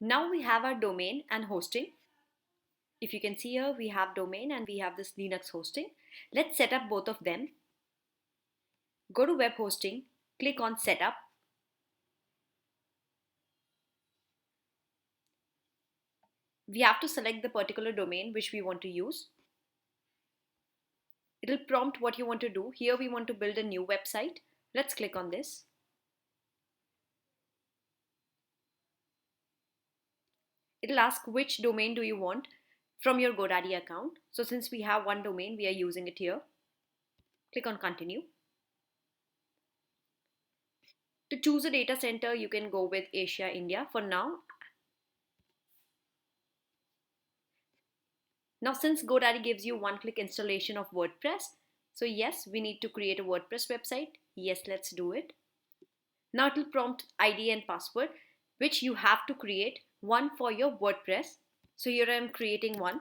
Now we have our domain and hosting. If you can see here, we have domain and we have this Linux hosting. Let's set up both of them. Go to web hosting, click on setup. We have to select the particular domain which we want to use. It'll prompt what you want to do. Here we want to build a new website. Let's click on this. It'll ask which domain do you want from your GoDaddy account. So since we have one domain, we are using it here. Click on continue. To choose a data center, you can go with Asia, India for now. Now, since GoDaddy gives you one-click installation of WordPress, so yes, we need to create a WordPress website. Yes, let's do it. Now it will prompt ID and password, which you have to create one for your WordPress. So here I am creating one.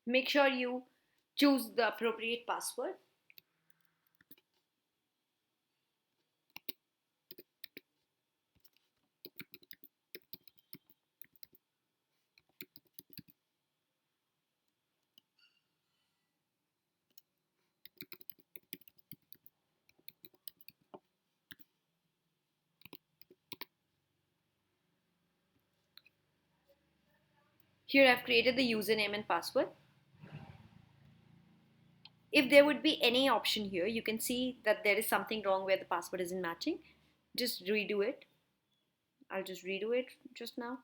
Make sure you choose the appropriate password. Here I've created the username and password. If there would be any option here, you can see that there is something wrong where the password isn't matching. Just redo it. I'll just redo it just now.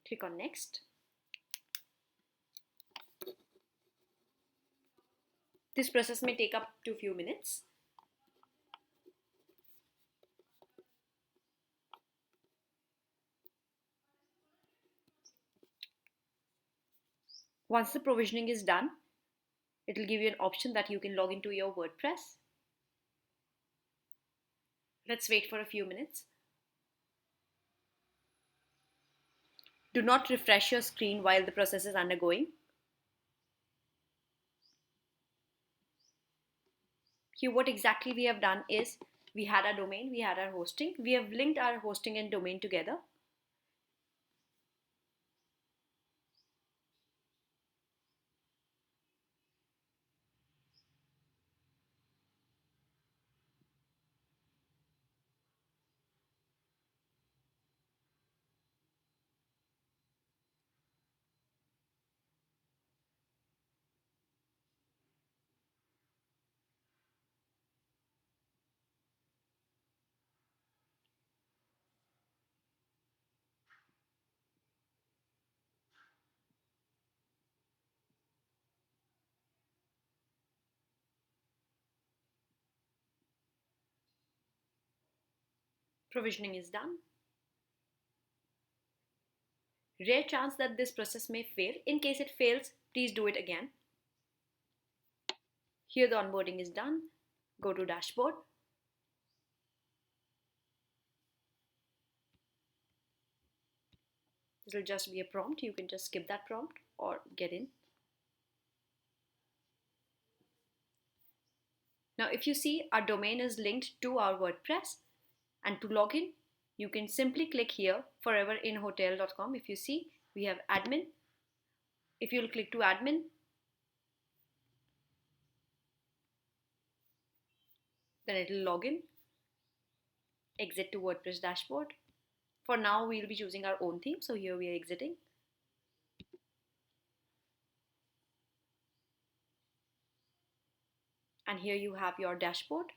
Click on next. This process may take up to a few minutes. Once the provisioning is done, it will give you an option that you can log into your WordPress. Let's wait for a few minutes. Do not refresh your screen while the process is undergoing. Here what exactly we have done is we had our domain, we had our hosting. We have linked our hosting and domain together. Provisioning is done. Rare chance that this process may fail. In case it fails, please do it again. Here the onboarding is done. Go to dashboard. This will just be a prompt. You can just skip that prompt or get in. Now if you see, our domain is linked to our WordPress, and to log in you can simply click here foreverinhotel.com. If you see, we have admin. If you'll click to admin, then it will log in. Exit to WordPress dashboard. For now we'll be choosing our own theme, so here we are exiting. And here you have your dashboard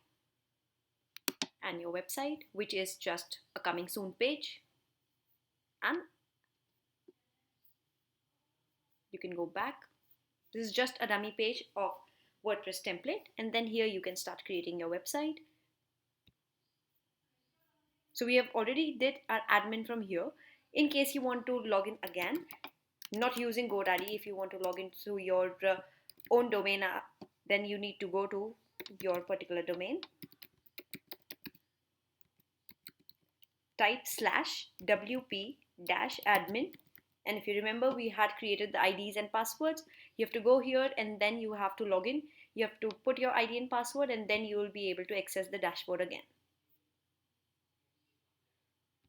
and your website, which is just a coming soon page. And you can go back. This is just a dummy page of WordPress template, and then here you can start creating your website. So we have already did our admin from here. In case you want to log in again, not using GoDaddy, if you want to log into your own domain, then you need to go to your particular domain, type /wp-admin, and if you remember, we had created the IDs and passwords. You have to go here and then you have to log in. You have to put your ID and password, and then you will be able to access the dashboard again.